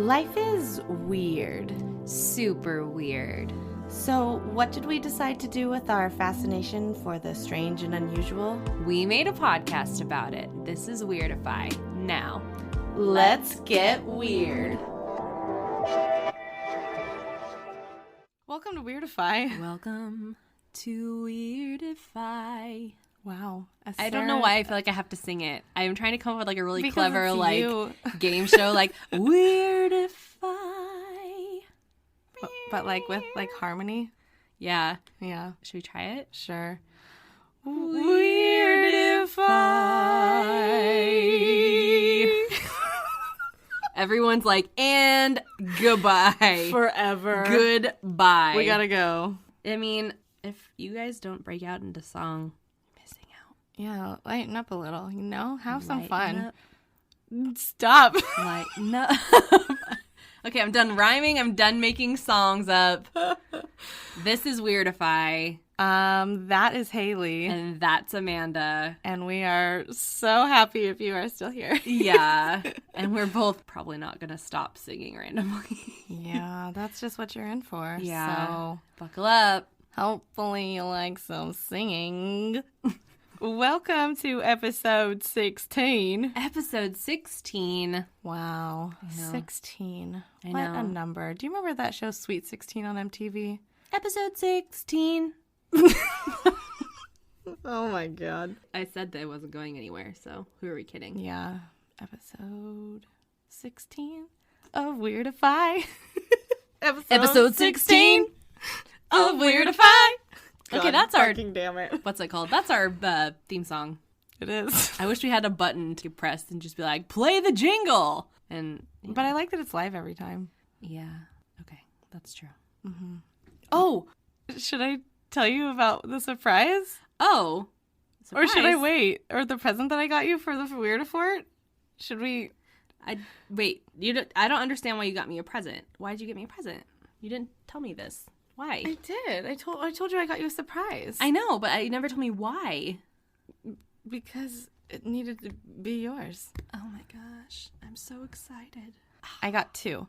Life is weird. Super weird. So, what did we decide to do with our fascination for the strange and unusual? We made a podcast about it. This is Weirdify. Now, let's get weird. Welcome to Weirdify. welcome to Weirdify. Wow. I don't know why I feel like I have to sing it. I'm trying to come up with like a really clever game show like Weirdify. But like with like harmony? Yeah. Yeah. Should we try it? Sure. Weirdify. Everyone's like, and goodbye. Forever. Goodbye. We gotta go. I mean, if you guys don't break out into song, you're missing out. Yeah, lighten up a little, you know? Have some Lighten fun. up. Stop. Lighten up. Okay, I'm done rhyming. I'm done making songs up. This is Weirdify. That is Haley. And that's Amanda. And we are so happy if you are still here. Yeah. And we're both probably not going to stop singing randomly. Yeah, that's just what you're in for. Yeah. So buckle up. hopefully you like some singing. Welcome to episode 16. Episode 16. Wow. I know. 16. I What know. a number. Do you remember that show Sweet 16 on MTV? Episode 16. Oh my god. I said that I wasn't going anywhere, so who are we kidding? Yeah. Episode 16 of Weirdify. Episode 16 of Weirdify. Okay, that's our... Fucking damn it. What's it called? That's our theme song. It is. I wish we had a button to press and just be like, play the jingle. And But I like that it's live every time. yeah, okay, that's true. Mm-hmm. Oh, Should I tell you about the surprise? oh. Or should I surprise. wait? Or the present that I got you for the Weirdifort? Should we? Wait, I don't understand why you got me a present. Why did you get me a present? You didn't tell me this. Why? I did. I told you I got you a surprise. I know, but you never told me why. Because it needed to be yours. Oh my gosh, I'm so excited. I got two.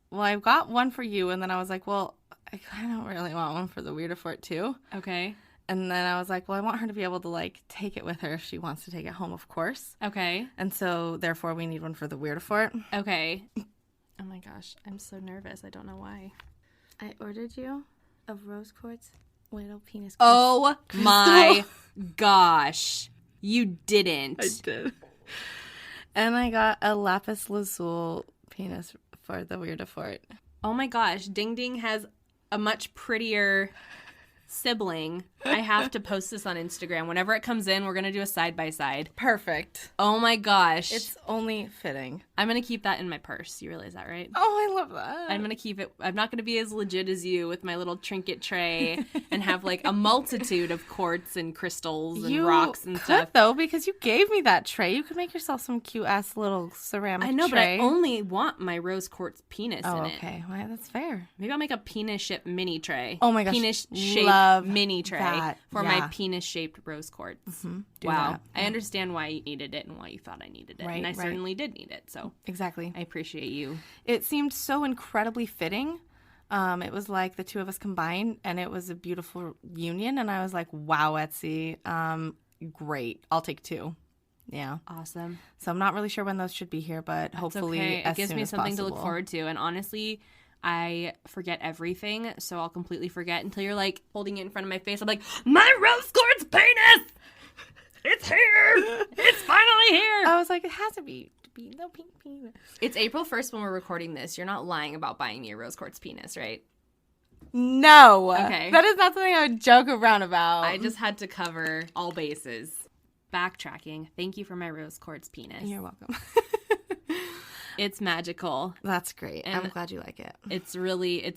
Well, I got one for you, and then I was like, well, I kind of really want one for the Weirdifort too. Okay. And then I was like, well, I want her to be able to like take it with her if she wants to take it home, of course. Okay. And so therefore we need one for the Weirdifort. Okay. Oh my gosh, I'm so nervous. I don't know why. I ordered you a rose quartz little penis. Oh my gosh. You didn't. I did. And I got a lapis lazuli penis for the Weirdifort. Oh my gosh, Ding Ding has a much prettier sibling. I have to post this on Instagram. Whenever it comes in, we're going to do a side-by-side. Perfect. Oh my gosh. It's only fitting. I'm going to keep that in my purse. You realize that, right? Oh, I love that. I'm going to keep it. I'm not going to be as legit as you with my little trinket tray and have like a multitude of quartz and crystals and rocks and stuff. Though, because you gave me that tray. You could make yourself some cute-ass little ceramic I know, tray. but I only want my rose quartz penis in it. Okay. Well, that's fair. Maybe I'll make a penis-shaped mini tray. Oh my gosh. Penis-shaped Love mini tray that. for Yeah. my penis-shaped rose quartz. Mm-hmm. Do Wow. that. I understand why you needed it and why you thought I needed it. Right, and I right. certainly did need it. So Exactly. I appreciate you. It seemed so incredibly fitting. It was like the two of us combined, and it was a beautiful union. And I was like, wow, Etsy. Great. I'll take two. Yeah. Awesome. So I'm not really sure when those should be here, but hopefully okay. as It gives soon me as something to possible. look forward to. And honestly, I forget everything, so I'll completely forget until you're like holding it in front of my face. I'm like, my rose quartz penis! It's here! It's finally here! I was like, it has to be no pink penis. It's April 1st when we're recording this. You're not lying about buying me a rose quartz penis, right? No. Okay. That is not something I would joke around about. I just had to cover all bases. Backtracking. Thank you for my rose quartz penis. You're welcome. It's magical. That's great. And I'm glad you like it. It's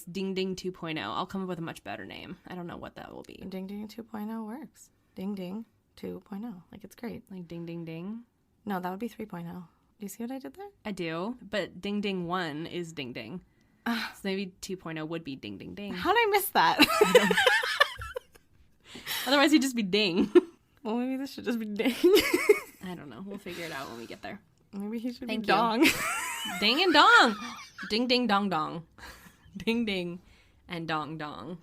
Ding Ding 2.0. I'll come up with a much better name. I don't know what that will be. Ding Ding 2.0 works. Ding Ding 2.0. Like, it's great. Like Ding Ding Ding? No, that would be 3.0. Do you see what I did there? I do, but Ding Ding 1 is Ding Ding. So maybe 2.0 would be Ding Ding Ding. How did I miss that? Otherwise, he'd just be Ding. Well, maybe this should just be Ding. I don't know. We'll figure it out when we get there. Maybe he should Thank be you. Dong. Ding and dong. Ding, ding, dong, dong. Ding, ding, and dong, dong.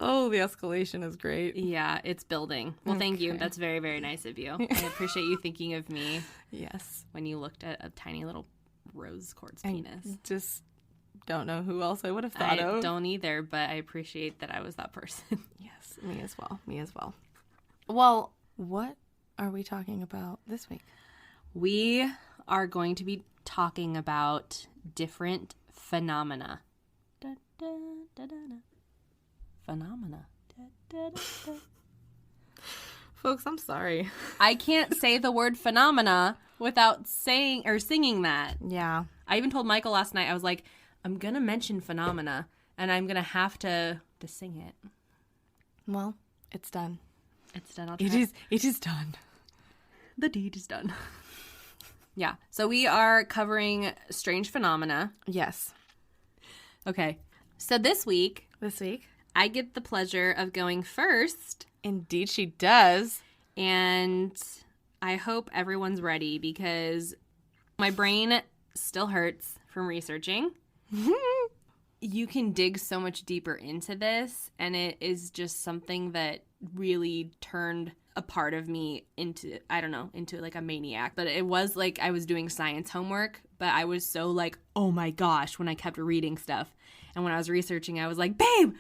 Oh, the escalation is great. Yeah, it's building. Well, thank you. That's very, very nice of you. I appreciate you thinking of me Yes. when you looked at a tiny little rose quartz I penis. just don't know who else I would have thought I of. don't either, but I appreciate that I was that person. Yes, me as well. Me as well. Well, what are we talking about this week? We are going to be talking about different phenomena. Da, da, da, da, da. Phenomena. Da, da, da, da. Folks, I'm sorry. I can't say the word phenomena without saying or singing that. Yeah. I even told Michael last night, I was like, I'm going to mention phenomena and I'm going to have to sing it. Well, it's done. It's done. It is done. The deed is done. Yeah. So we are covering strange phenomena. Yes. Okay. So this week, I get the pleasure of going first. Indeed, she does. And I hope everyone's ready because my brain still hurts from researching. You can dig so much deeper into this, and it is just something that really turned a part of me into like a maniac. But it was like I was doing science homework, but I was so like, oh my gosh, when I kept reading stuff. And when I was researching, I was like, babe!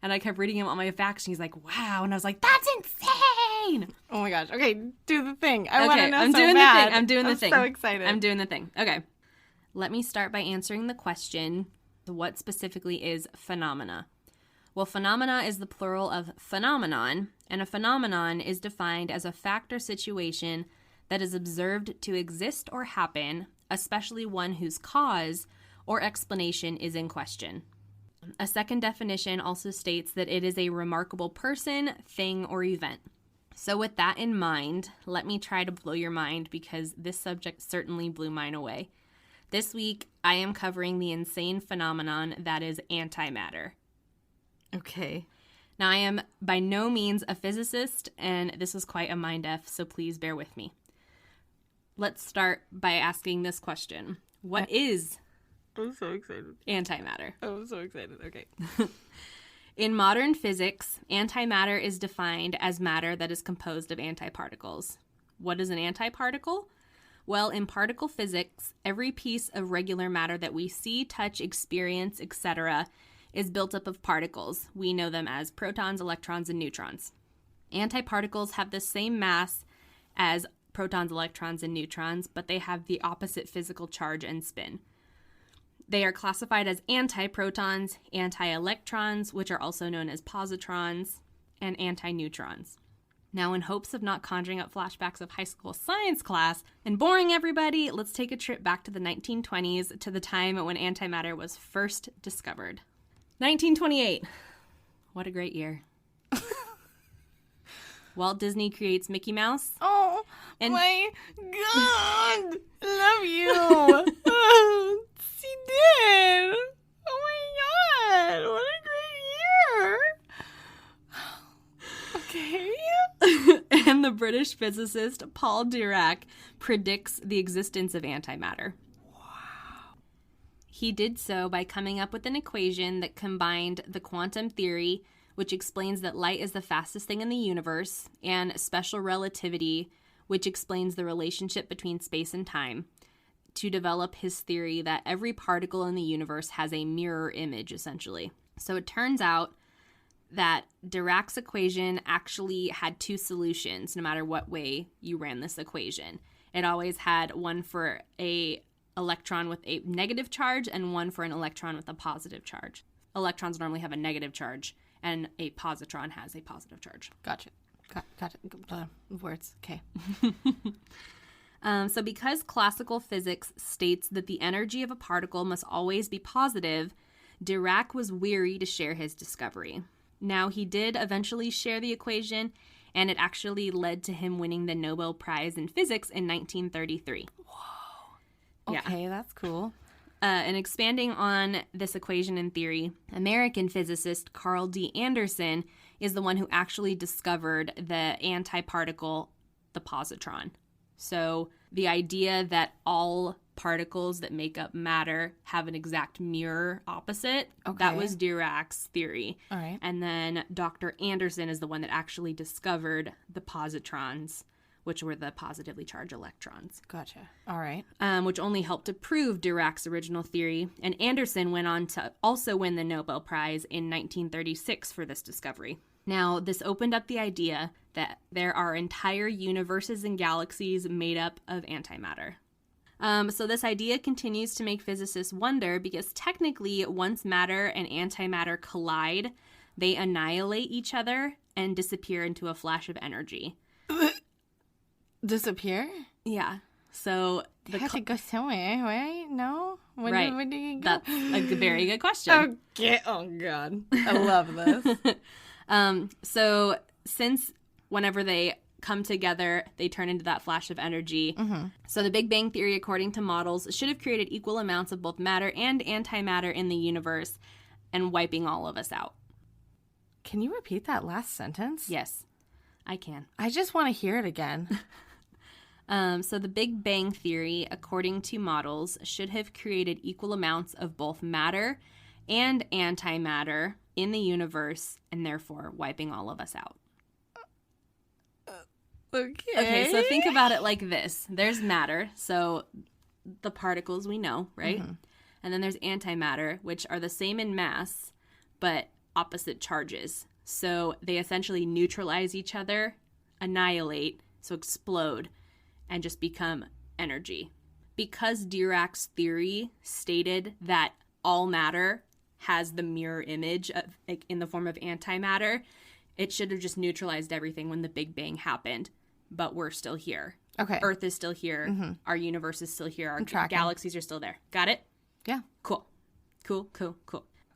And I kept reading him all my facts, and he's like, wow. And I was like, that's insane! Oh my gosh. Okay, do the thing. I want to know I'm so doing bad. the thing. I'm doing the thing. I'm so excited. I'm doing the thing. Okay. Let me start by answering the question, what specifically is phenomena? Well, phenomena is the plural of phenomenon, and a phenomenon is defined as a fact or situation that is observed to exist or happen, especially one whose cause or explanation is in question. A second definition also states that it is a remarkable person, thing, or event. So with that in mind, let me try to blow your mind because this subject certainly blew mine away. This week, I am covering the insane phenomenon that is antimatter. Okay. Now, I am by no means a physicist, and this is quite a mind F, so please bear with me. Let's start by asking this question. What is I'm so excited. antimatter? I'm so excited. Okay. In modern physics, antimatter is defined as matter that is composed of antiparticles. What is an antiparticle? Well, in particle physics, every piece of regular matter that we see, touch, experience, etc. is built up of particles. We know them as protons, electrons, and neutrons. Antiparticles have the same mass as protons, electrons, and neutrons, but they have the opposite physical charge and spin. They are classified as antiprotons, anti-electrons, which are also known as positrons, and antineutrons. Now, in hopes of not conjuring up flashbacks of high school science class and boring everybody, let's take a trip back to the 1920s to the time when antimatter was first discovered. 1928. What a great year. Walt Disney creates Mickey Mouse. Oh, And- my God. Love you. She did. Oh my God. What a great year. Okay. And the British physicist Paul Dirac predicts the existence of antimatter. Wow. He did so by coming up with an equation that combined the quantum theory, which explains that light is the fastest thing in the universe, and special relativity, which explains the relationship between space and time, to develop his theory that every particle in the universe has a mirror image, essentially. So it turns out that Dirac's equation actually had two solutions, no matter what way you ran this equation. It always had one for an electron with a negative charge and one for an electron with a positive charge. Electrons normally have a negative charge, and a positron has a positive charge. Gotcha. Gotcha. Words. Okay. So because classical physics states that the energy of a particle must always be positive, Dirac was weary to share his discovery. Now, he did eventually share the equation, and it actually led to him winning the Nobel Prize in Physics in 1933. Whoa. Okay, Yeah. that's cool. And expanding on this equation in theory, American physicist Carl D. Anderson is the one who actually discovered the antiparticle, the positron. So the idea that all particles that make up matter have an exact mirror opposite. Okay. That was Dirac's theory. All right. And then Dr. Anderson is the one that actually discovered the positrons, which were the positively charged electrons. Gotcha. All right. Which only helped to prove Dirac's original theory. And Anderson went on to also win the Nobel Prize in 1936 for this discovery. Now, this opened up the idea that there are entire universes and galaxies made up of antimatter. So this idea continues to make physicists wonder because technically once matter and antimatter collide, they annihilate each other and disappear into a flash of energy. Disappear? Yeah. So They have to go somewhere, right? No? Where do you go? That's a very good question. Okay. Oh, God. I love this. So since whenever they come together, they turn into that flash of energy. Mm-hmm. So the Big Bang Theory, according to models, should have created equal amounts of both matter and antimatter in the universe and wiping all of us out. Can you repeat that last sentence? Yes, I can. I just want to hear it again. So the Big Bang Theory, according to models, should have created equal amounts of both matter and antimatter in the universe and therefore wiping all of us out. Okay, so think about it like this. There's matter, so the particles we know, right? Mm-hmm. And then there's antimatter, which are the same in mass, but opposite charges. So they essentially neutralize each other, annihilate, so explode, and just become energy. Because Dirac's theory stated that all matter has the mirror image of, like, in the form of antimatter, it should have just neutralized everything when the Big Bang happened. But we're still here. Okay. Earth is still here. Mm-hmm. Our universe is still here. Our galaxies are still there. Got it? Yeah. Cool.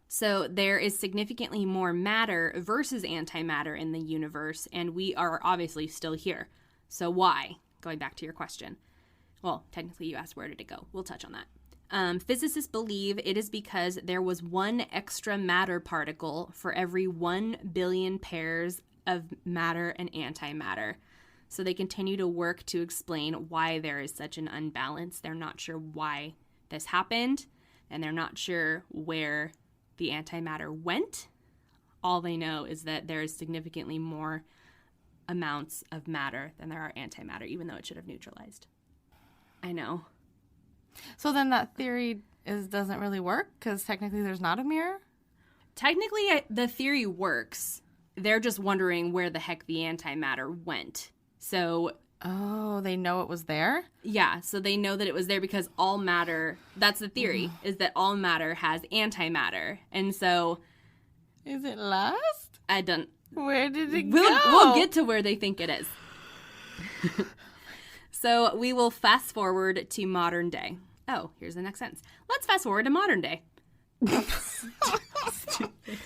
So there is significantly more matter versus antimatter in the universe, and we are obviously still here. So why? Going back to your question. Well, technically you asked where did it go. We'll touch on that. Physicists believe it is because there was one extra matter particle for every 1 billion pairs of matter and antimatter. So they continue to work to explain why there is such an unbalance. They're not sure why this happened, and they're not sure where the antimatter went. All they know is that there is significantly more amounts of matter than there are antimatter, even though it should have neutralized. I know. So then that theory doesn't really work because technically there's not a mirror? Technically, the theory works. They're just wondering where the heck the antimatter went. So... Oh, they know it was there? Yeah, so they know that it was there because all matter... That's the theory, is that all matter has antimatter. And so... Is it lost? I don't... Where did it go? go? We'll get to where they think it is. So we will fast forward to modern day. Oh, here's the next sentence. Let's fast forward to modern day.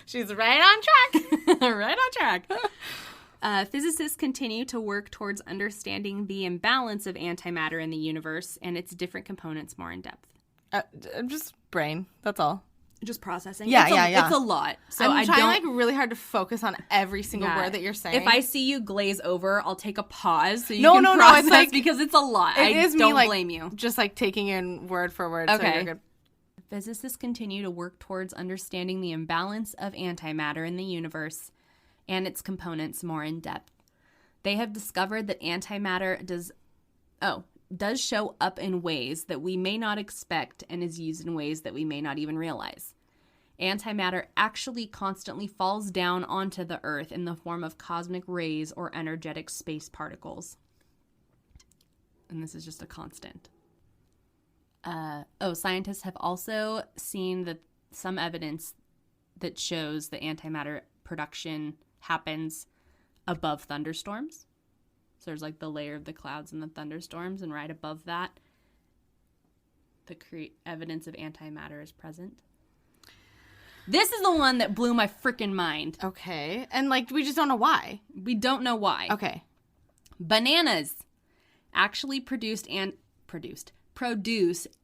She's right on track. Right on track. Physicists continue to work towards understanding the imbalance of antimatter in the universe and its different components more in depth. Just brain. That's all. Just processing. Yeah. It's a lot. So I'm trying really hard to focus on every single word that you're saying. If I see you glaze over, I'll take a pause so you can process it's like, because it's a lot. Don't blame you. Just like taking in word for word. Okay. So you're good. Physicists continue to work towards understanding the imbalance of antimatter in the universe and its components more in depth. They have discovered that antimatter does show up in ways that we may not expect and is used in ways that we may not even realize. Antimatter actually constantly falls down onto the Earth in the form of cosmic rays or energetic space particles. And this is just a constant. Scientists have also seen some evidence that shows the antimatter production happens above thunderstorms. So there's like the layer of the clouds and the thunderstorms, and right above that, the evidence of antimatter is present. This is the one that blew my freaking mind. Okay. And we just don't know why. We don't know why. Okay. Bananas actually produce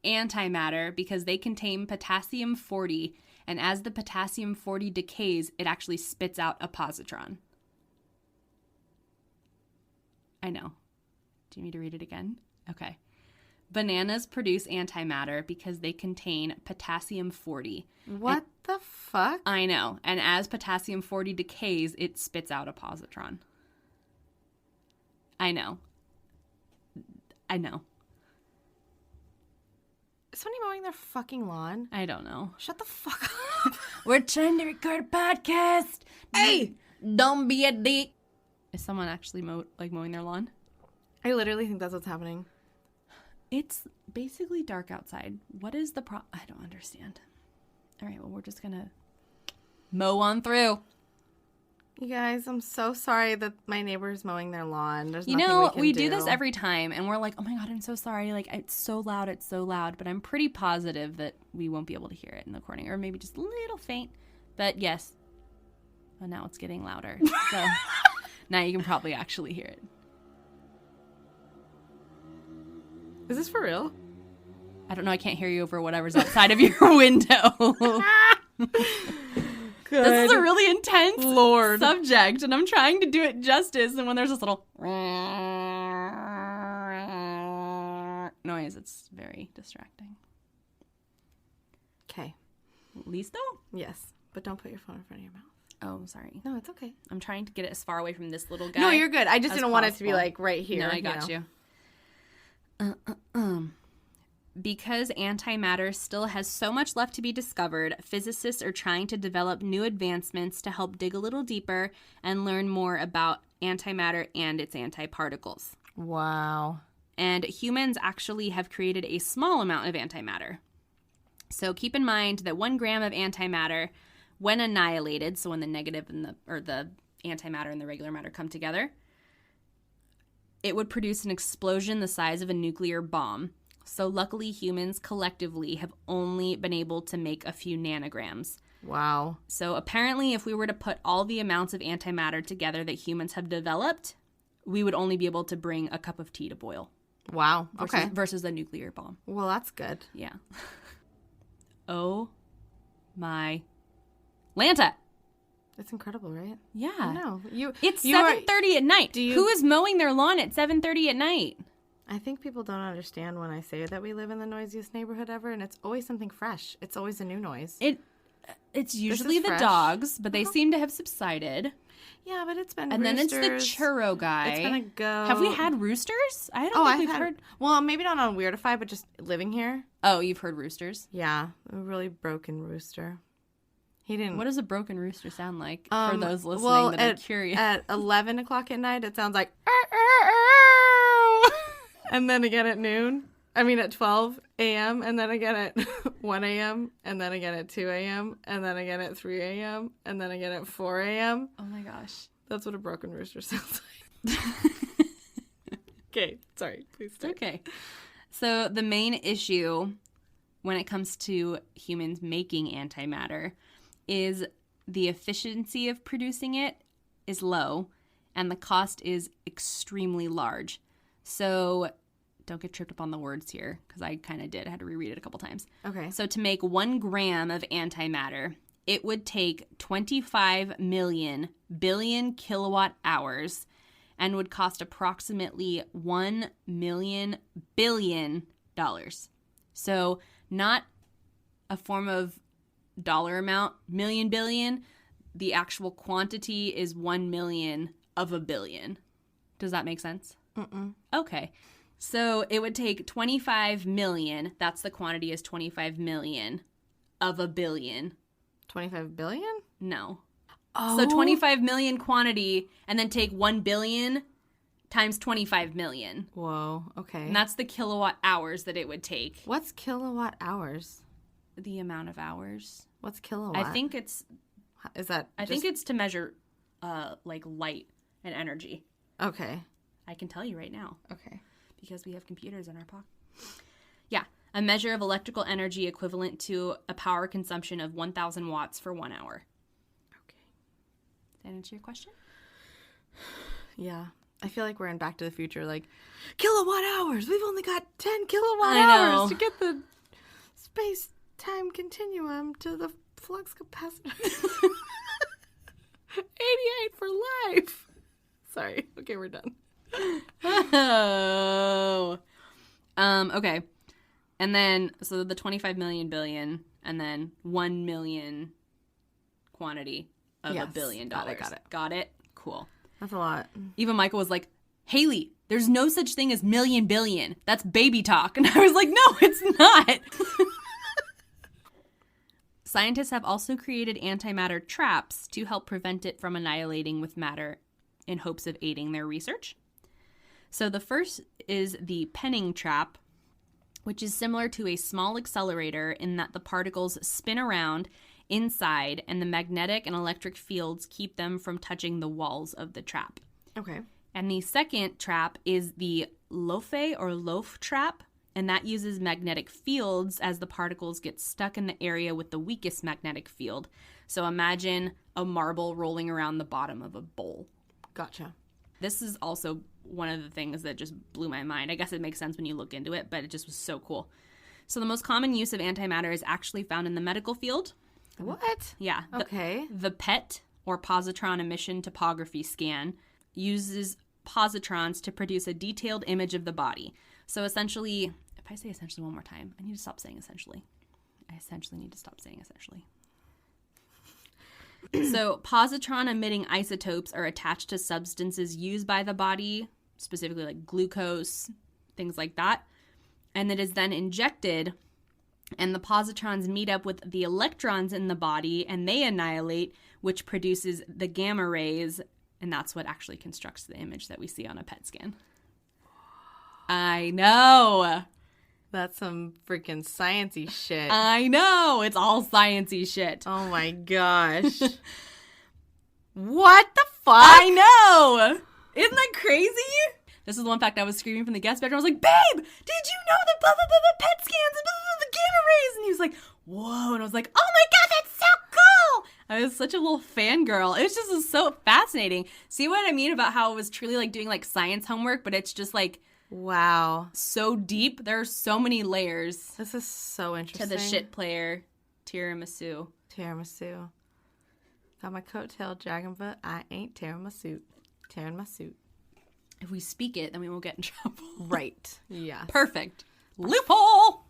antimatter because they contain potassium-40, and as the potassium-40 decays, it actually spits out a positron. I know. Do you need me to read it again? Okay. Bananas produce antimatter because they contain potassium-40. What the fuck? I know. And as potassium-40 decays, it spits out a positron. I know. Is somebody mowing their fucking lawn? I don't know. Shut the fuck up. We're trying to record a podcast. Hey! Don't be a dick. Is someone actually mowing their lawn? I literally think that's what's happening. It's basically dark outside. What is the problem? I don't understand. All right, well, we're just going to mow on through. You guys, I'm so sorry that my neighbor's mowing their lawn. There's You nothing know, we do can this every time, and we're like, oh my God, I'm so sorry. Like, it's so loud. But I'm pretty positive that we won't be able to hear it in the recording, or maybe just a little faint. But yes. Well, now it's getting louder. So now you can probably actually hear it. Is this for real? I don't know. I can't hear you over whatever's outside of your window. Good. This is a really intense Lord. subject, and I'm trying to do it justice. And when there's this little noise, it's very distracting. Okay. Listo? Yes, but don't put your phone in front of your mouth. Oh, sorry. No, it's okay. I'm trying to get it as far away from this little guy. No, you're good. I just as didn't want it to be possible. like right here. No, I got you. Because antimatter still has so much left to be discovered, physicists are trying to develop new advancements to help dig a little deeper and learn more about antimatter and its antiparticles. Wow. And humans actually have created a small amount of antimatter. So keep in mind that 1 gram of antimatter, when annihilated, so when the negative and the antimatter and the regular matter come together, it would produce an explosion the size of a nuclear bomb. So luckily, humans collectively have only been able to make a few nanograms. Wow. So apparently, if we were to put all the amounts of antimatter together that humans have developed, we would only be able to bring a cup of tea to boil. Wow. Okay. Versus a nuclear bomb. Well, that's good. Yeah. Oh my Lanta. It's incredible, right? Yeah. I know. It's you are- 7:30 at night. do you- Who is mowing their lawn at 7:30 at night? I think people don't understand when I say that we live in the noisiest neighborhood ever, and it's always something fresh. It's always a new noise. It's usually the fresh. dogs, but they seem to have subsided. Yeah, but it's been And roosters. then it's the churro guy. It's been a goat. Have we had roosters? I don't think we've heard. Well, maybe not on Weirdify, but just living here. Oh, you've heard roosters? Yeah, a really broken rooster. He didn't. What does a broken rooster sound like for those listening well, that are curious? At 11 o'clock at night, it sounds like and then again at noon. I mean at 12 a.m. and then again at 1 a.m. and then again at 2 a.m. and then again at 3 a.m. and then again at 4 a.m. Oh my gosh. That's what a broken rooster sounds like. Okay, sorry. Please stay. Okay. So the main issue when it comes to humans making antimatter is the efficiency of producing it is low and the cost is extremely large. So don't get tripped up on the words here because I kind of did. I had to reread it a couple times. Okay. So to make 1 gram of antimatter, it would take 25 million billion kilowatt hours and would cost approximately $1 million billion. So not a form of dollar amount, million billion. The actual quantity is 1 million of a billion. Does that make sense? Mm-mm. Okay. So it would take 25 million. That's the quantity is 25 million of a billion. 25 billion? No. Oh. So 25 million quantity and then take 1 billion times 25 million. Whoa, okay. And that's the kilowatt hours that it would take. What's kilowatt hours? The amount of hours. What's kilowatt? I think it's to measure like light and energy. Okay. I can tell you right now. Okay. Because we have computers in our pocket. Yeah. A measure of electrical energy equivalent to a power consumption of 1,000 watts for 1 hour. Okay. Does that answer your question? Yeah. I feel like we're in Back to the Future, like, kilowatt hours! We've only got 10 kilowatt I know. hours to get the space-time continuum to the flux capacitor. 88 for life! Sorry. Okay, we're done. Oh. Okay. And then, so the 25 million billion, and then 1 million quantity of $1 billion. Got it. Got it? Cool. That's a lot. Even Michael was like, Haley, there's no such thing as million billion. That's baby talk. And I was like, no, it's not. Scientists have also created antimatter traps to help prevent it from annihilating with matter in hopes of aiding their research. So the first is the penning trap, which is similar to a small accelerator in that the particles spin around inside and the magnetic and electric fields keep them from touching the walls of the trap. Okay. And the second trap is the loaf trap, and that uses magnetic fields as the particles get stuck in the area with the weakest magnetic field. So imagine a marble rolling around the bottom of a bowl. Gotcha. This is also one of the things that just blew my mind. I guess it makes sense when you look into it, but it just was so cool. So the most common use of antimatter is actually found in the medical field. What? Yeah. Okay. The PET, or positron emission topography scan, uses positrons to produce a detailed image of the body. So essentially, if I say essentially one more time, I need to stop saying essentially. I essentially need to stop saying essentially. So positron emitting isotopes are attached to substances used by the body, specifically like glucose, things like that. And it is then injected, and the positrons meet up with the electrons in the body and they annihilate, which produces the gamma rays. And that's what actually constructs the image that we see on a PET scan. I know. That's some freaking sciencey shit. I know. It's all sciencey shit. Oh my gosh. What the fuck? I know. Isn't that crazy? This is the one fact I was screaming from the guest bedroom. I was like, babe, did you know that blah, blah, blah, the PET scans and blah, blah, blah, the gamma rays? And he was like, whoa. And I was like, oh my God, that's so cool. I was such a little fangirl. It was just so fascinating. See what I mean about how it was truly like doing like science homework, but it's just like, wow, so deep. There are so many layers. This is so interesting. To the shit player, tiramisu. Tiramisu. Got my coattail dragging, but I ain't tearing my suit. Tearing my suit. If we speak it, then we won't get in trouble. Right. Yeah. Perfect. Loophole!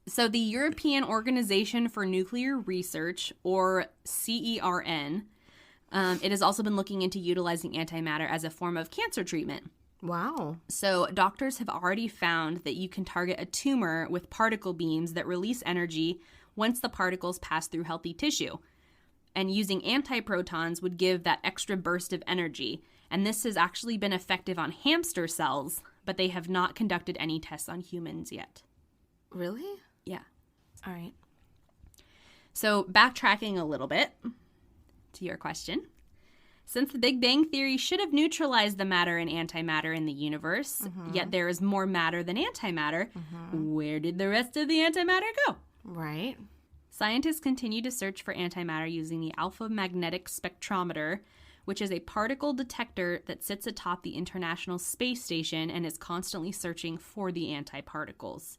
So the European Organization for Nuclear Research, or CERN, it has also been looking into utilizing antimatter as a form of cancer treatment. Wow. So doctors have already found that you can target a tumor with particle beams that release energy once the particles pass through healthy tissue. And using antiprotons would give that extra burst of energy. And this has actually been effective on hamster cells, but they have not conducted any tests on humans yet. Really? Yeah. All right. So backtracking a little bit to your question. Since the Big Bang Theory should have neutralized the matter and antimatter in the universe, yet there is more matter than antimatter, where did the rest of the antimatter go? Right. Scientists continue to search for antimatter using the alpha magnetic spectrometer, which is a particle detector that sits atop the International Space Station and is constantly searching for the antiparticles.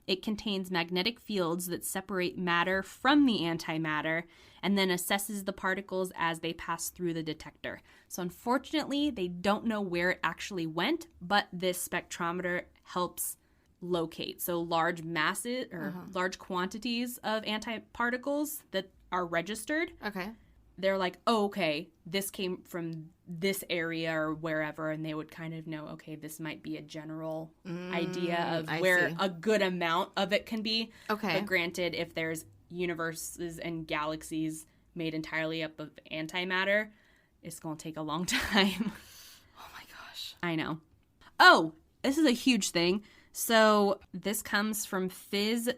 It contains magnetic fields that separate matter from the antimatter and then assesses the particles as they pass through the detector. So unfortunately, they don't know where it actually went, but this spectrometer helps locate. So large masses or large quantities of antiparticles that are registered. Okay. They're like, oh, okay, this came from this area or wherever, and they would kind of know, okay, this might be a general idea of where a good amount of it can be. Okay. But granted, if there's universes and galaxies made entirely up of antimatter, it's going to take a long time. Oh my gosh. I know. Oh, this is a huge thing. So this comes from phys.org,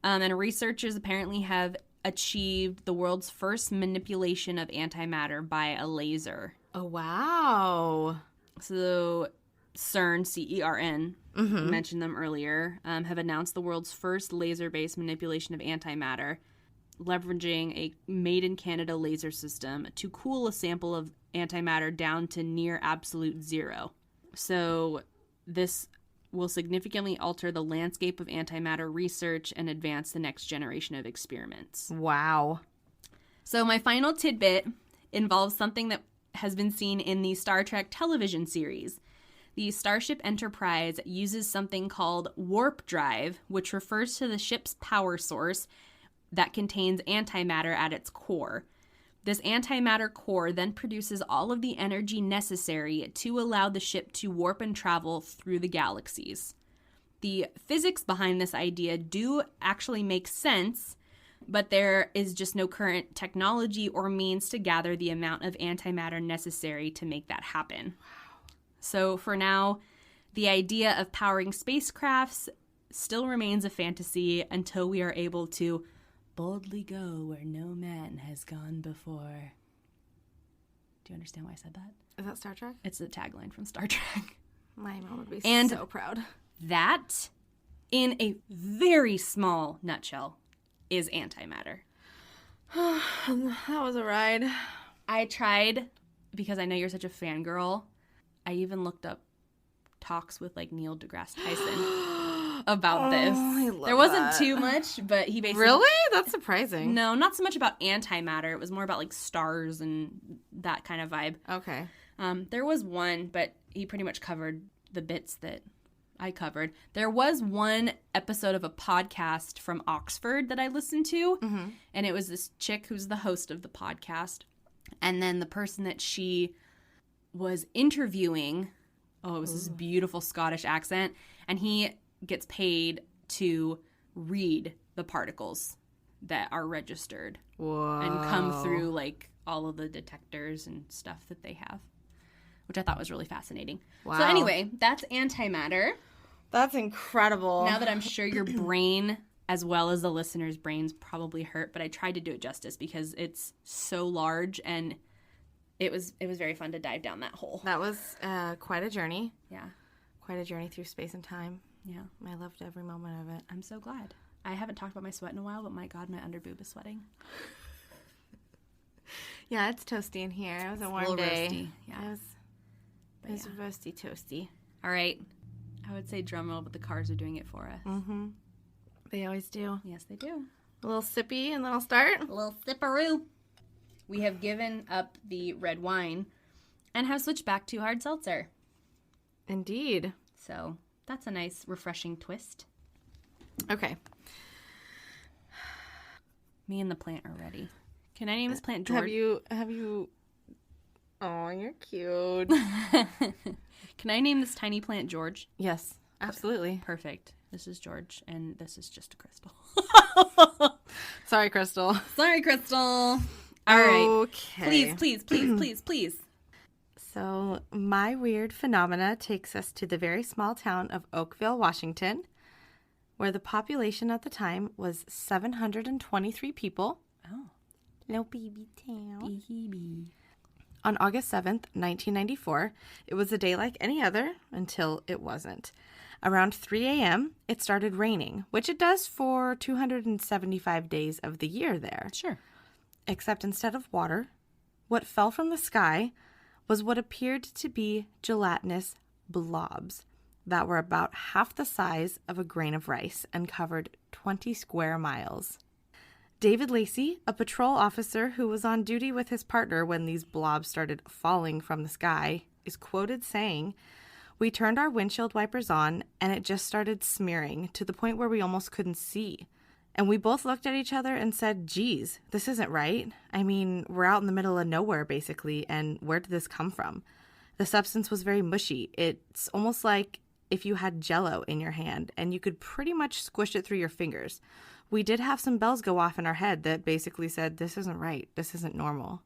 and researchers apparently have achieved the world's first manipulation of antimatter by a laser. Oh, wow. So CERN, C-E-R-N, mentioned them earlier, have announced the world's first laser-based manipulation of antimatter, leveraging a made-in-Canada laser system to cool a sample of antimatter down to near absolute zero. So this will significantly alter the landscape of antimatter research and advance the next generation of experiments. Wow. So my final tidbit involves something that has been seen in the Star Trek television series. The Starship Enterprise uses something called warp drive, which refers to the ship's power source that contains antimatter at its core. This antimatter core then produces all of the energy necessary to allow the ship to warp and travel through the galaxies. The physics behind this idea do actually make sense, but there is just no current technology or means to gather the amount of antimatter necessary to make that happen. So for now, the idea of powering spacecrafts still remains a fantasy until we are able to boldly go where no man has gone before. Do you understand why I said that? Is that Star Trek? It's a tagline from Star Trek. My mom would be so proud. That, in a very small nutshell, is antimatter. That was a ride. I tried, because I know you're such a fangirl, I even looked up talks with like Neil deGrasse Tyson about this. I love there wasn't that. too much, but he basically... Really? That's surprising. No, not so much about antimatter. It was more about like stars and that kind of vibe. Okay. There was one, but he pretty much covered the bits that I covered. There was one episode of a podcast from Oxford that I listened to, and it was this chick who's the host of the podcast, and then the person that she was interviewing, it was this beautiful Scottish accent, and he gets paid to read the particles that are registered and come through like all of the detectors and stuff that they have, which I thought was really fascinating. Wow. So anyway, that's antimatter. That's incredible. Now that I'm sure your brain, as well as the listeners' brains, probably hurt, but I tried to do it justice because it's so large, and it was very fun to dive down that hole. That was quite a journey. Yeah. Quite a journey through space and time. Yeah. I loved every moment of it. I'm so glad. I haven't talked about my sweat in a while, but my God, my underboob is sweating. Yeah, it's toasty in here. It was a warm little day. roasty, yeah. It was roasty toasty. All right. I would say drum roll, but the cars are doing it for us. Mm-hmm. They always do. Yes, they do. A little sippy, and then I'll start. A little sipperoo. We have given up the red wine and have switched back to hard seltzer. Indeed. So that's a nice, refreshing twist. Okay. Me and the plant are ready. Can I name this plant George? Have you... Oh, you're cute. Can I name this tiny plant George? Yes, absolutely. Perfect. This is George, and this is just a crystal. Sorry, Crystal. Sorry, Crystal. All right. Okay. Please. So, my weird phenomena takes us to the very small town of Oakville, Washington, where the population at the time was 723 people. Oh. Little baby town. Baby. On August 7th, 1994, it was a day like any other until it wasn't. Around 3 a.m., it started raining, which it does for 275 days of the year there. Sure. Except instead of water, what fell from the sky was what appeared to be gelatinous blobs that were about half the size of a grain of rice and covered 20 square miles. David Lacey, a patrol officer who was on duty with his partner when these blobs started falling from the sky, is quoted saying, "We turned our windshield wipers on and it just started smearing to the point where we almost couldn't see. And we both looked at each other and said, geez, this isn't right. I mean, we're out in the middle of nowhere, basically, and where did this come from? The substance was very mushy. It's almost like if you had Jell-O in your hand and you could pretty much squish it through your fingers. We did have some bells go off in our head that basically said, this isn't right. This isn't normal."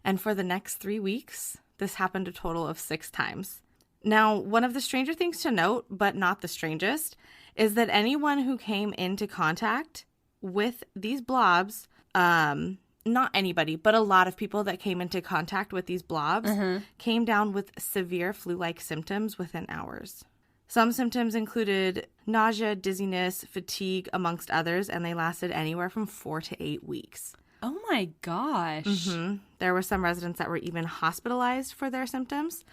And for the next 3 weeks, this happened a total of 6 times. Now, one of the stranger things to note, but not the strangest, is that anyone who came into contact with these blobs, not anybody, but a lot of people that came into contact with these blobs came down with severe flu-like symptoms within hours. Some symptoms included nausea, dizziness, fatigue, amongst others, and they lasted anywhere from 4 to 8 weeks. Oh my gosh. There were some residents that were even hospitalized for their symptoms,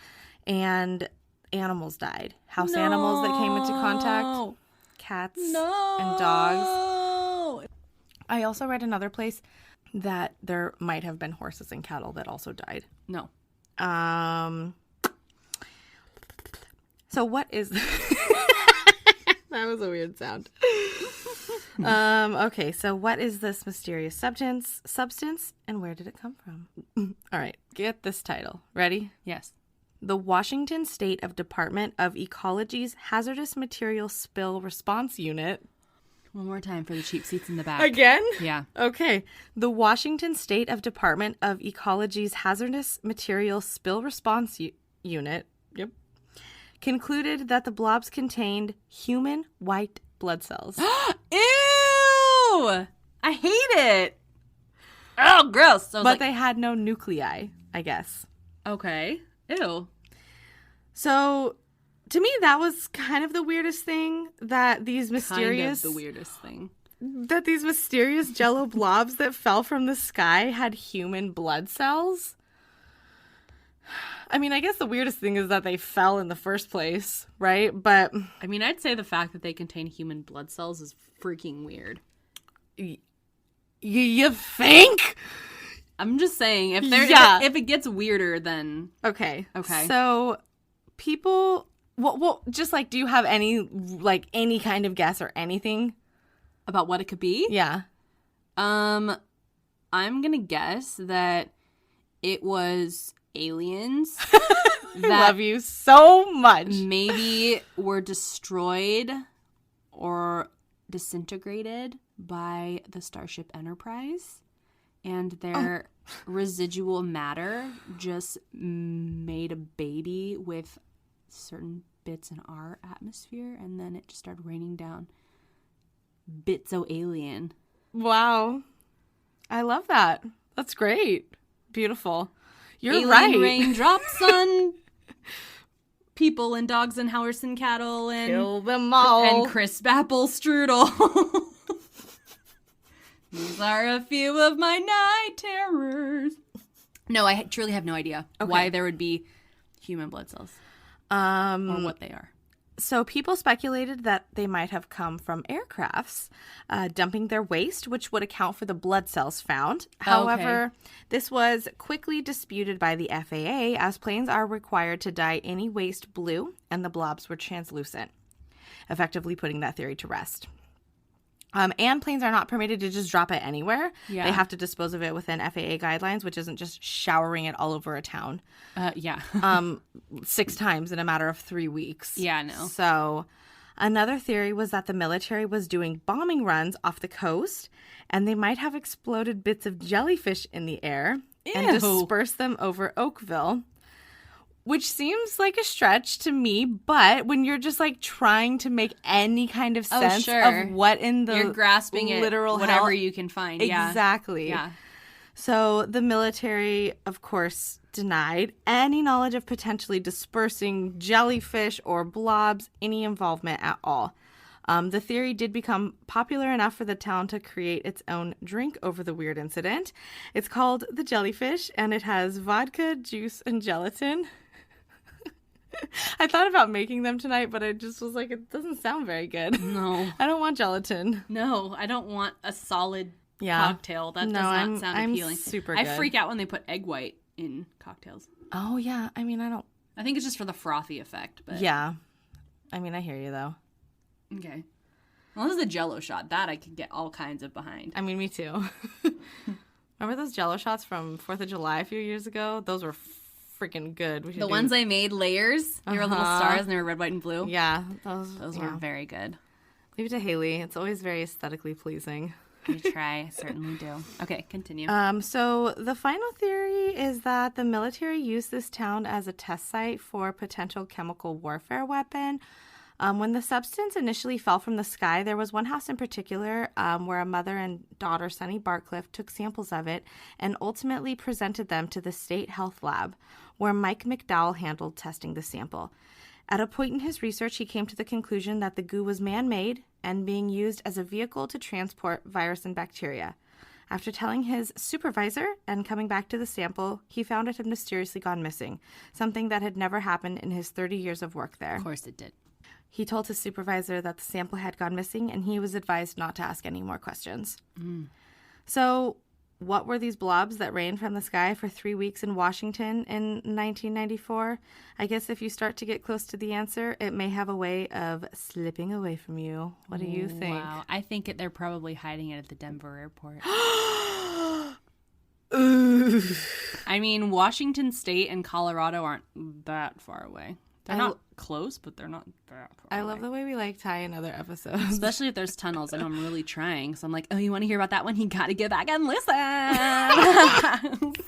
and animals died. House animals that came into contact, cats and dogs. I also read another place that there might have been horses and cattle that also died. No. So what is... That was a weird sound. Okay, so what is this mysterious substance, and where did it come from? All right, get this title. Ready? Yes. The Washington State Department of Ecology's Hazardous Material Spill Response Unit. One more time for the cheap seats in the back. Again? Yeah. Okay. The Washington State Department of Ecology's Hazardous Material Spill Response Unit, yep, concluded that the blobs contained human white blood cells. Ew! I hate it. Oh, gross. So But they had no nuclei, I guess. Okay. Ew. So, to me, that was kind of the weirdest thing, that these mysterious... Kind of the weirdest thing. That these mysterious jello blobs that fell from the sky had human blood cells. I mean, I guess the weirdest thing is that they fell in the first place, right? But... I mean, I'd say the fact that they contain human blood cells is freaking weird. You think? I'm just saying, if it gets weirder, then... Okay. Okay. So, people... Well, just, like, do you have any kind of guess or anything? About what it could be? Yeah. I'm gonna guess that it was aliens I love you so much. maybe were destroyed or disintegrated by the Starship Enterprise, and their residual matter just made a baby with certain bits in our atmosphere, and then it just started raining down bits of alien. Wow. I love that. That's great. Beautiful. You're alien right. Raindrops on people and dogs and horse and cattle and Kill them all. and crisp apple strudel. These are a few of my night terrors. No, I truly have no idea why there would be human blood cells. Or what they are. So people speculated that they might have come from aircrafts dumping their waste, which would account for the blood cells found. However, this was quickly disputed by the FAA, as planes are required to dye any waste blue, and the blobs were translucent, effectively putting that theory to rest. And planes are not permitted to just drop it anywhere. Yeah. They have to dispose of it within FAA guidelines, which isn't just showering it all over a town. Yeah. 6 times in a matter of 3 weeks. Yeah, no. So another theory was that the military was doing bombing runs off the coast, and they might have exploded bits of jellyfish in the air and dispersed them over Oakville. Which seems like a stretch to me, but when you're just like trying to make any kind of sense of what in the you're grasping literal it, whatever hell, you can find. Exactly. Yeah. So the military, of course, denied any knowledge of potentially dispersing jellyfish or blobs, any involvement at all. The theory did become popular enough for the town to create its own drink over the weird incident. It's called the Jellyfish, and it has vodka, juice, and gelatin. I thought about making them tonight, but I just was like, it doesn't sound very good. No. I don't want gelatin. No, I don't want a solid cocktail. That does not sound appealing. I'm super good. I freak out when they put egg white in cocktails. Oh, yeah. I mean, I think it's just for the frothy effect. But yeah. I mean, I hear you, though. Okay. Well, this is the Jell-O shot. That I could get all kinds of behind. I mean, me too. Remember those Jell-O shots from 4th of July a few years ago? Those were freaking good. The ones I made layers. They were little stars and they were red, white, and blue. Yeah. Those were very good. Leave it to Haley. It's always very aesthetically pleasing. I try. I certainly do. Okay, continue. So the final theory is that the military used this town as a test site for a potential chemical warfare weapon. When the substance initially fell from the sky, there was one house in particular where a mother and daughter, Sunny Barcliffe, took samples of it and ultimately presented them to the state health lab, where Mike McDowell handled testing the sample. At a point in his research, he came to the conclusion that the goo was man-made and being used as a vehicle to transport virus and bacteria. After telling his supervisor and coming back to the sample, he found it had mysteriously gone missing, something that had never happened in his 30 years of work there. Of course it did. He told his supervisor that the sample had gone missing, and he was advised not to ask any more questions. So what were these blobs that rained from the sky for 3 weeks in Washington in 1994? I guess if you start to get close to the answer, it may have a way of slipping away from you. What do you think? Wow. I think they're probably hiding it at the Denver airport. Ooh. I mean, Washington State and Colorado aren't that far away. They're not close, but they're not that far I away. love the way we like tie in other episodes. Especially if there's tunnels. I know I'm really trying. So I'm like, oh, you want to hear about that one? You got to get back and listen.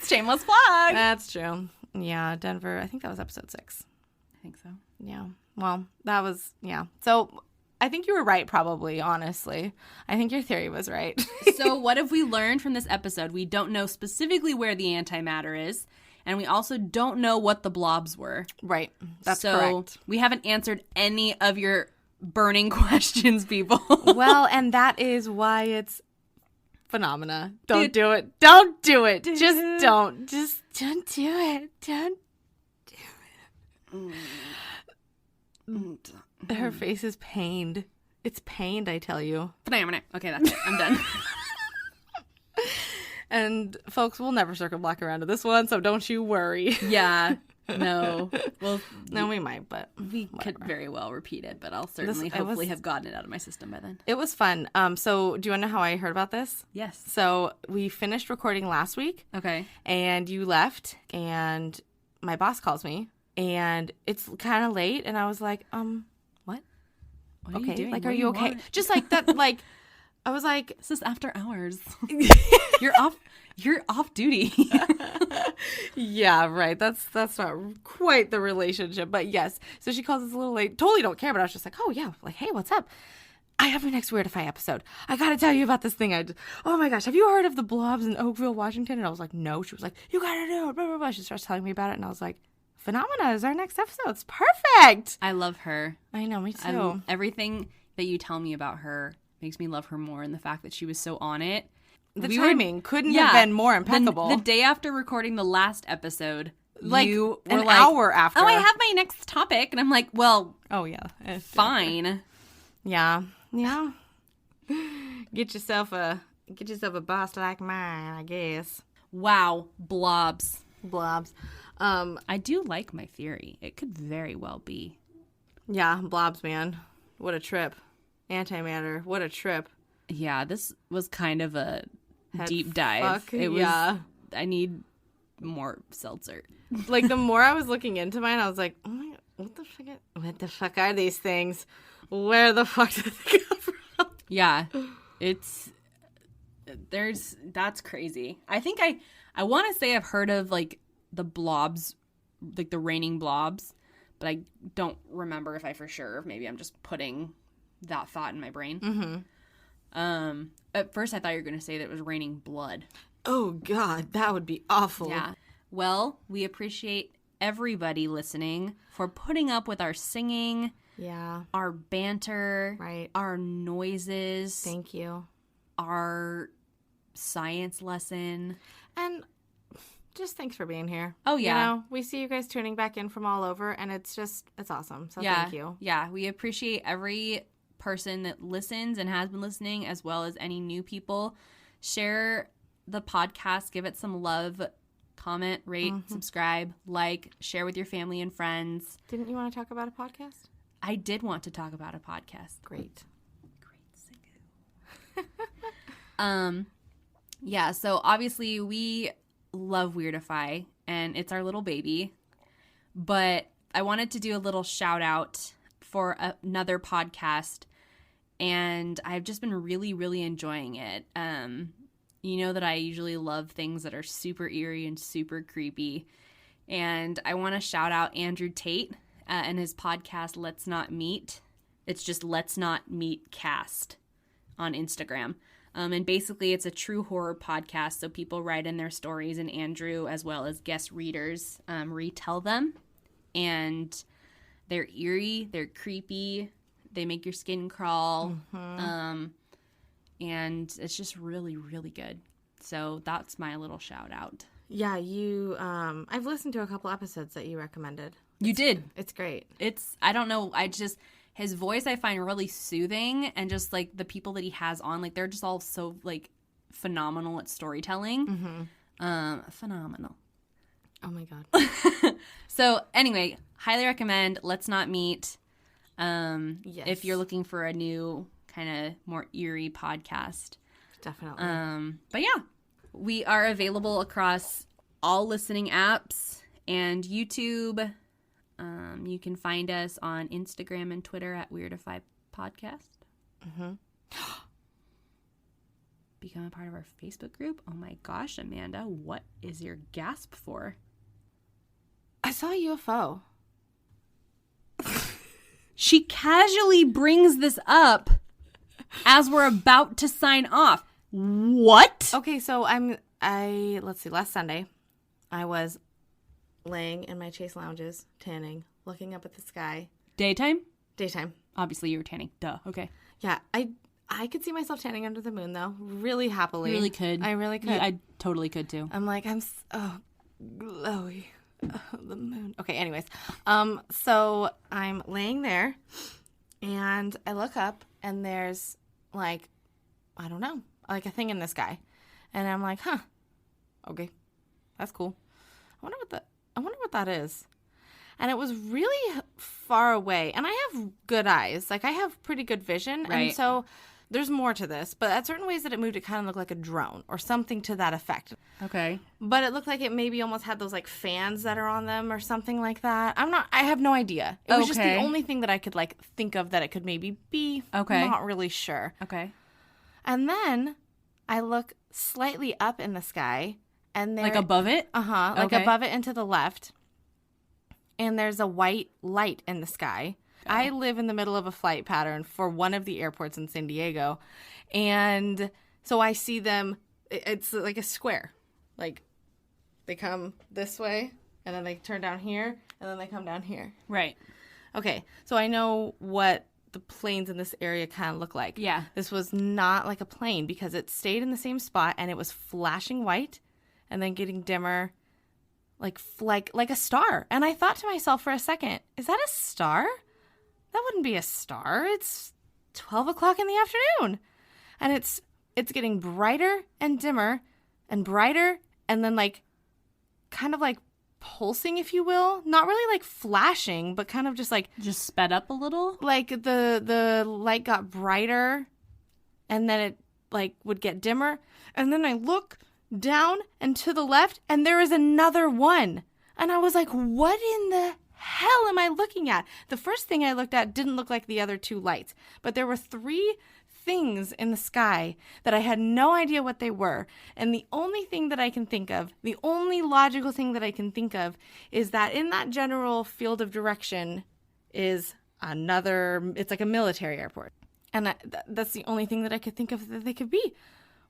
Shameless plug. That's true. Yeah, Denver. I think that was episode 6. I think so. Yeah. Well, that was, yeah. So I think you were right, probably, honestly. I think your theory was right. So what have we learned from this episode? We don't know specifically where the antimatter is. And we also don't know what the blobs were. Right. That's so correct. We haven't answered any of your burning questions, people. Well, and that is why it's phenomena. Don't do it. Don't do it. Just don't. Just don't do it. Don't do it. Her face is pained. It's pained, I tell you. Okay, that's it. I'm done. And folks, we'll never circle back around to this one, so don't you worry. Yeah. No. Well, No, we might, but we could very well repeat it, but I'll certainly hopefully have gotten it out of my system by then. it was fun. So do you want to know how I heard about this? Yes. So we finished recording last week, Okay. and you left, and my boss calls me, and it's kind of late, and I was like, what? What are Okay, you doing? like, What are do you okay? want? Just like that, like, I was like, This is after hours. You're off duty. yeah, right. That's not quite the relationship, but yes. So she calls us a little late. Totally don't care, but I was just like, oh yeah, like, hey, what's up? I have your next Weirdify episode. I gotta tell you about this thing. Oh my gosh, have you heard of the blobs in Oakville, Washington? And I was like, no. She was like, you gotta do it. Blah, blah, blah. She starts telling me about it, and I was like, Phenomena is our next episode. It's perfect. I love her. I know, me too. Everything that you tell me about her makes me love her more, and the fact that she was so on it. The timing couldn't have been more impeccable. The day after recording the last episode, like you were an like, hour after. oh, I have my next topic. And I'm like, well, oh yeah, fine. Yeah. Get yourself a boss like mine, I guess. Wow, blobs. I do like my theory. It could very well be. Yeah, blobs, man. What a trip. Antimatter, what a trip. Yeah, this was kind of a deep dive. It was, yeah. I need more seltzer. Like, the more I was looking into mine, I was like, oh my God, what the fuck are these things? Where the fuck did they come from? Yeah, that's crazy. I think I want to say I've heard of, like, the blobs, like the raining blobs, but I don't remember if I for sure. Maybe I'm just putting that thought in my brain. Mm-hmm. At first I thought you were going to say that it was raining blood. Oh God, that would be awful. Yeah. Well, we appreciate everybody listening for putting up with our singing. Yeah. Our banter. Right. Our noises. Thank you. Our science lesson. And just thanks for being here. Oh, yeah. You know, we see you guys tuning back in from all over, and it's awesome. So yeah. Thank you. Yeah. We appreciate every person that listens and has been listening, as well as any new people. Share the podcast. Give it some love. Comment, rate, subscribe, like, share with your family and friends. Didn't you want to talk about a podcast? I did want to talk about a podcast. Great. Yeah, so obviously we love Weirdify, and it's our little baby. But I wanted to do a little shout out for another podcast, and I've just been really, really enjoying it. You know that I usually love things that are super eerie and super creepy. And I want to shout out Andrew Tate and his podcast, Let's Not Meet. It's just Let's Not Meet Cast on Instagram. And basically it's a true horror podcast. So people write in their stories, and Andrew, as well as guest readers, retell them. And they're eerie, they're creepy, they make your skin crawl. And it's just really, really good. So that's my little shout out. Yeah, I've listened to a couple episodes that you recommended. You did. It's great. I don't know, his voice I find really soothing, and just like the people that he has on, like they're just all so like phenomenal at storytelling. Phenomenal. Oh my God. So anyway, highly recommend Let's Not Meet. Yes. If you're looking for a new kind of more eerie podcast. Definitely. But yeah, we are available across all listening apps and YouTube. You can find us on Instagram and Twitter at Weirdify Podcast. Become a part of our Facebook group. Oh my gosh, Amanda, what is your gasp for? I saw a UFO. She casually brings this up as we're about to sign off. What? Okay, so let's see, last Sunday, I was laying in my Chase lounges, tanning, looking up at the sky. Daytime? Daytime. Obviously you were tanning. Duh. Okay. Yeah, I could see myself tanning under the moon, though, really happily. You really could. I really could. Yeah, I totally could, too. I'm like, glowy. Oh, the moon. Okay, anyways. So I'm laying there, and I look up, and there's, like, I don't know, like a thing in the sky. And I'm like, huh, okay, that's cool. I wonder what that is. And it was really far away. And I have good eyes. Like, I have pretty good vision. Right. And so there's more to this. But at certain ways that it moved, it kind of looked like a drone or something to that effect. Okay. But it looked like it maybe almost had those, like, fans that are on them or something like that. I have no idea. It was just the only thing that I could, like, think of that it could maybe be. Okay. Not really sure. Okay. And then I look slightly up in the sky. And there, Like above it? Uh-huh. Like Okay. above it and to the left. And there's a white light in the sky. Oh. I live in the middle of a flight pattern for one of the airports in San Diego. And so I see them, it's like a square. Like, they come this way, and then they turn down here, and then they come down here. Right. Okay, so I know what the planes in this area kind of look like. Yeah. This was not like a plane because it stayed in the same spot, and it was flashing white and then getting dimmer. Like a star. And I thought to myself for a second, is that a star? That wouldn't be a star. It's 12 o'clock in the afternoon. And it's getting brighter and dimmer and brighter and then like kind of like pulsing, if you will. Not really like flashing, but kind of just like... Just sped up a little? Like the light got brighter and then it like would get dimmer. And then I look down and to the left, and there is another one. And I was like, what in the hell am I looking at? The first thing I looked at didn't look like the other two lights, but there were three things in the sky that I had no idea what they were. And the only thing that I can think of, the only logical thing that I can think of is that in that general field of direction is it's like a military airport. And that's the only thing that I could think of that they could be.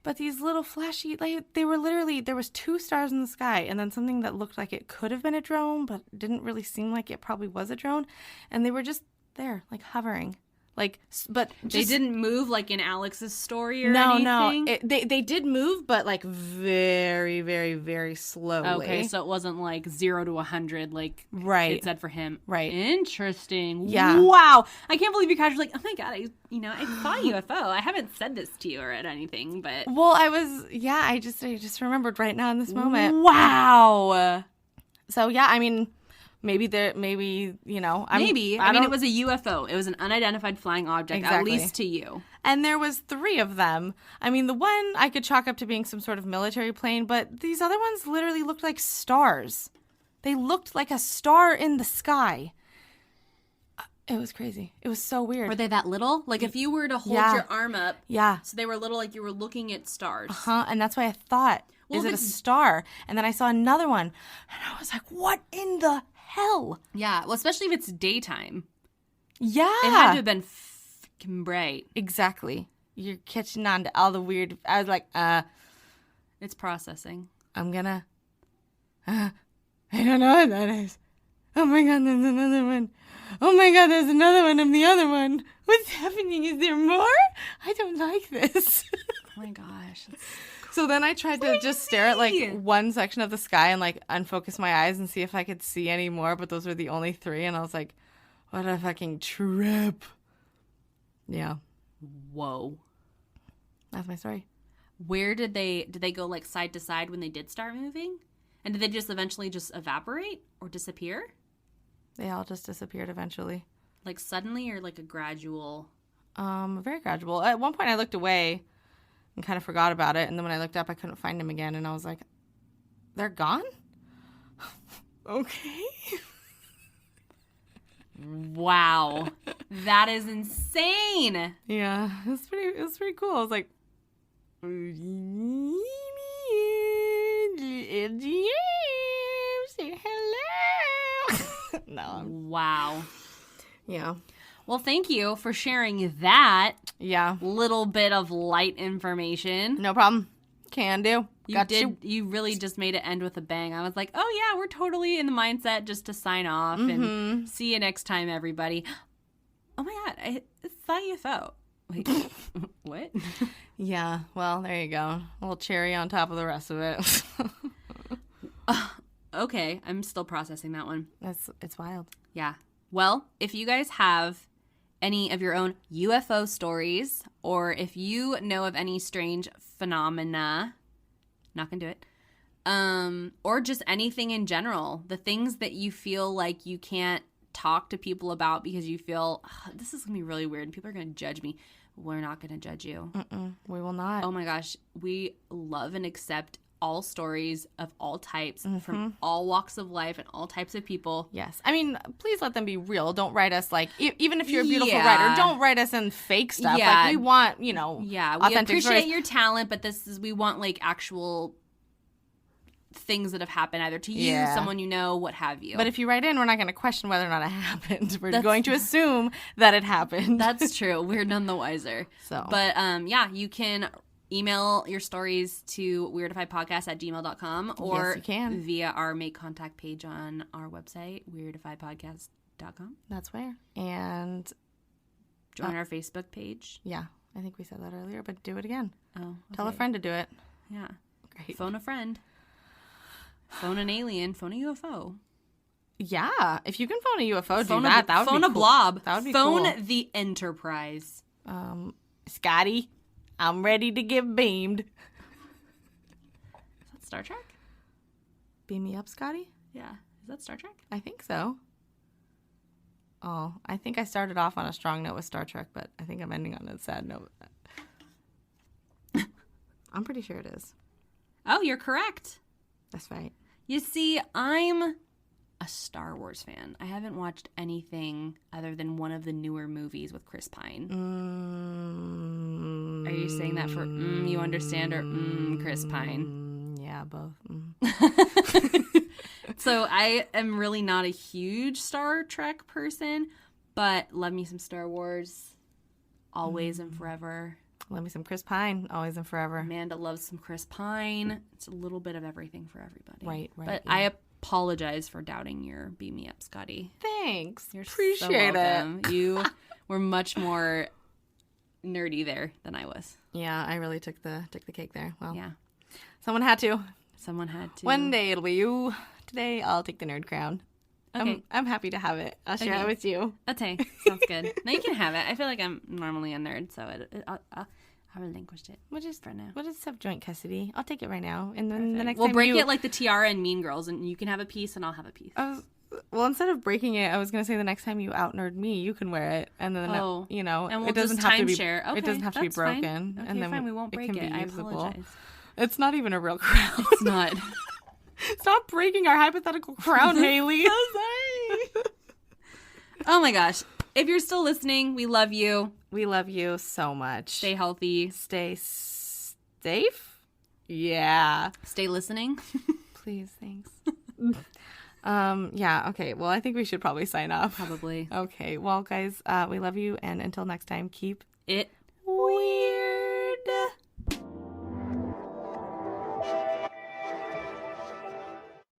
But these little flashy, like, they were literally, there was 2 stars in the sky and then something that looked like it could have been a drone, but didn't really seem like it probably was a drone. And they were just there, like, hovering. Like, but just, they didn't move like in Alex's story or anything? anything? No. They did move, but, like, very, very, very slowly. Okay, so it wasn't like 0 to 100 like right. it said for him. Right. Interesting. Yeah. Wow. I can't believe you're casually like, oh my God, I saw a UFO. I haven't said this to you or anything, but. Well, I just remembered right now in this moment. Wow. So, yeah, I mean... Maybe, you know. I mean, it was a UFO. It was an unidentified flying object, exactly. At least to you. And there was 3 of them. I mean, the one I could chalk up to being some sort of military plane, but these other ones literally looked like stars. They looked like a star in the sky. It was crazy. It was so weird. Were they that little? Like, if you were to hold your arm up. Yeah. So they were little, like you were looking at stars. Uh-huh. And that's why I thought, is it a star? And then I saw another one. And I was like, what in the hell? Yeah. Well, especially if it's daytime. Yeah. It had to have been fucking bright. Exactly. You're catching on to all the weird... I was like, It's processing. I'm gonna... I don't know what that is. Oh my God, there's another one. Oh my God, there's another one of the other one. What's happening? Is there more? I don't like this. Oh my gosh. So then I tried to just stare at like one section of the sky and like unfocus my eyes and see if I could see any more, but those were the only 3. And I was like, what a fucking trip. Yeah. Whoa. That's my story. Where did they go like side to side when they did start moving? And did they just eventually just evaporate or disappear? They all just disappeared eventually. Like suddenly or like a gradual? Very gradual. At one point I looked away and kind of forgot about it. And then when I looked up, I couldn't find them again. And I was like, they're gone? Okay. Wow. That is insane. Yeah, it was pretty cool. I was like, say hello. No. Wow. Yeah. Well, thank you for sharing that Yeah. little bit of light information. No problem. Can do. You really just made it end with a bang. I was like, oh yeah, we're totally in the mindset just to sign off and see you next time, everybody. Oh my God, it's the UFO. Wait, what? Yeah, well, there you go. A little cherry on top of the rest of it. Okay, I'm still processing that one. It's wild. Yeah. Well, if you guys have any of your own UFO stories, or if you know of any strange phenomena, not gonna do it, or just anything in general, the things that you feel like you can't talk to people about because you feel, this is gonna be really weird and people are gonna judge me. We're not gonna judge you. We will not. Oh my gosh, we love and accept all stories of all types from all walks of life and all types of people. Yes. I mean, please let them be real. Don't write us like, even if you're a beautiful Yeah. writer, don't write us in fake stuff. Yeah. Like, we want, Yeah, we authentic appreciate stories. your talent, but we want like actual things that have happened either to you, Yeah. someone you know, what have you. But if you write in, we're not going to question whether or not it happened. We're going to assume that it happened. That's true. We're none the wiser. So. But yeah, you can email your stories to weirdifypodcast@gmail.com or Yes, you can. via our make contact page on our website, weirdifypodcast.com. That's where. And Join our Facebook page. yeah, I think we said that earlier, but do it again. Oh, Tell a okay. friend to do it. Yeah. Great. Phone a friend. Phone an alien. Phone a UFO. Yeah, if you can phone a UFO, Phone do that. That would phone be a cool. blob. That would be phone cool. the Enterprise. Scotty, I'm ready to get beamed. Is that Star Trek? Beam me up, Scotty? Yeah. Is that Star Trek? I think so. Oh, I think I started off on a strong note with Star Trek, but I think I'm ending on a sad note with that. I'm pretty sure it is. Oh, you're correct. That's right. You see, I'm a Star Wars fan. I haven't watched anything other than one of the newer movies with Chris Pine. Are you saying that for you understand or Chris Pine? Yeah, both. So I am really not a huge Star Trek person, but love me some Star Wars always and forever. Love me some Chris Pine, always and forever. Amanda loves some Chris Pine. It's a little bit of everything for everybody. Right. But yeah. I apologize for doubting your Beam Me Up, Scotty. Thanks. You're so Appreciate welcome. it. You were much more nerdy there than I was. Yeah, I really took the cake there. Well, Yeah. someone had to. Someone had to. One day it'll be you. Today I'll take the nerd crown. Okay. I'm happy to have it. I'll share Okay. it with you. Okay. Sounds good. Now you can have it. I feel like I'm normally a nerd, so I relinquished it We'll just for now. have joint custody. I'll take it right now, and then the next We'll time break it like the Tiara and Mean Girls, and you can have a piece, and I'll have a piece. Well, instead of breaking it, I was gonna say the next time you out nerd me, you can wear it, and then and we'll it doesn't just have to be. timeshare. Okay, it doesn't have to be that's fine. broken, Okay, and then fine. We won't break can it. be I usable. apologize. It's not even a real crown. It's not. Stop breaking our hypothetical crown, Haley. Oh my gosh. If you're still listening, we love you. We love you so much. Stay healthy. Stay safe. Yeah. Stay listening. Please, thanks. Yeah. Okay. Well, I think we should probably sign off. Probably. Okay. Well, guys, we love you, and until next time, keep It weird.